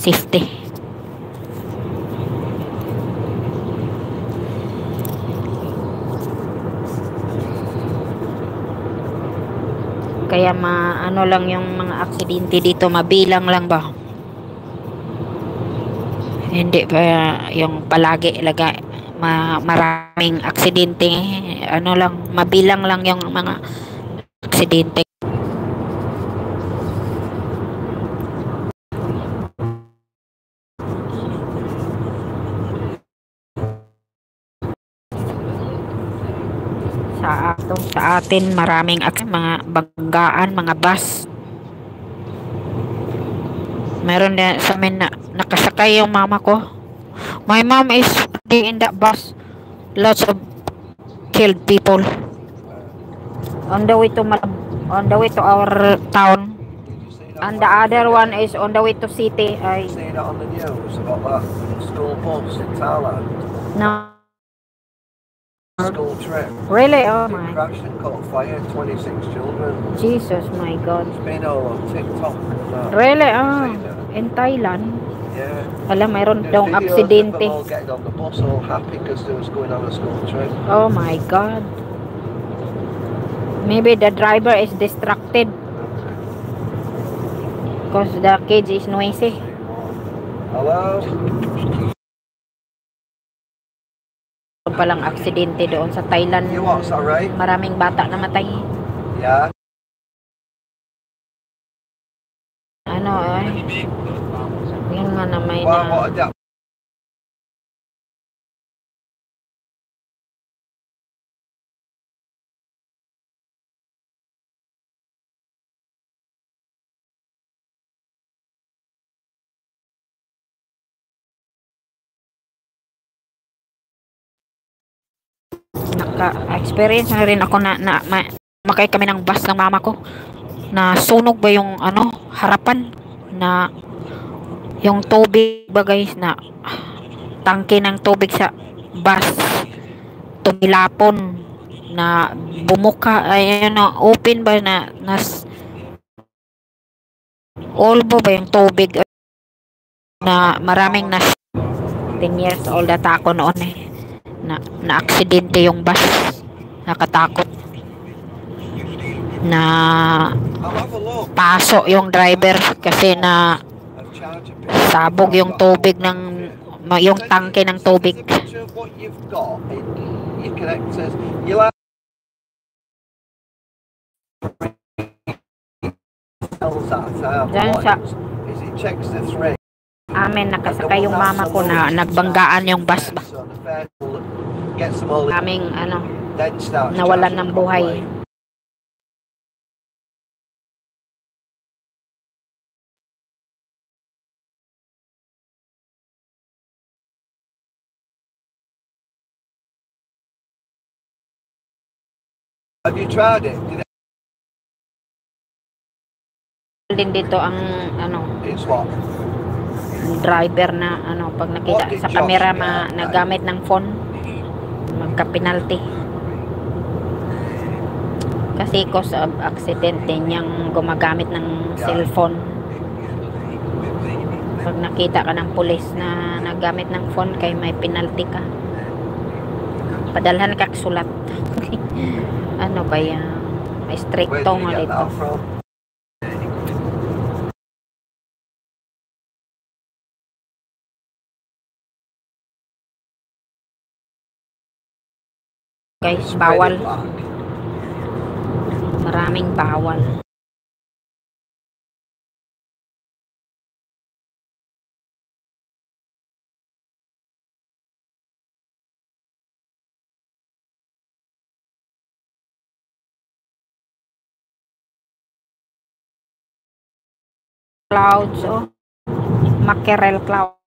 safety. Kaya ano lang yung mga aksidente dito, mabilang lang ba? Hindi ba yung palagi maraming aksidente, ano lang, mabilang lang yung mga aksidente. Sa atin maraming mga banggaan, mga bus. Meron din sa amin na nakasakay yung mama ko. My mom is in that bus. Lots of killed people on the way to our town, and the other one is on the way to city. I see that on the news about that school bus in Thailand. No. School trip. Really? Oh my. Crashed and caught fire. 26 children. Jesus, my God. It's been all on TikTok. Really? Oh, in Thailand. Yeah. Alam, mayroon daw aksidente. All getting on the bus, all happy because they was going on a school trip. Oh my God. Maybe the driver is distracted because the kids is noisy. Hello? Palang aksidente doon sa Thailand. Maraming bata namatay. Yeah. Ano yun nga na may naka-experience na rin ako na makay kami ng bus ng mama ko na sunog ba yung harapan, na yung tubig ba guys, na tangke ng tubig sa bus tumilapon, na bumuka, open ba na olbo ba yung tubig, na maraming 10 years old ata ako noon na aksidente yung bus. Nakatakot na paso yung driver kasi na sabog yung tubig yung tangke ng tubig. Diyan siya amin nakasakay yung mama ko na nagbanggaan yung bus ba. Kaming nawalan ng buhay. Have you tried it? Din dito ang driver na pag nakita sa camera nagamit ng phone, magka-penalty kasi cause of accident din yung gumagamit ng cellphone. Pag nakita ka ng pulis na nagamit ng phone, kay may penalty ka, padalhan ka sulat. Ano ba yan, may stricto nga dito. Guys, bawal. Maraming bawal. Clouds, mackerel cloud.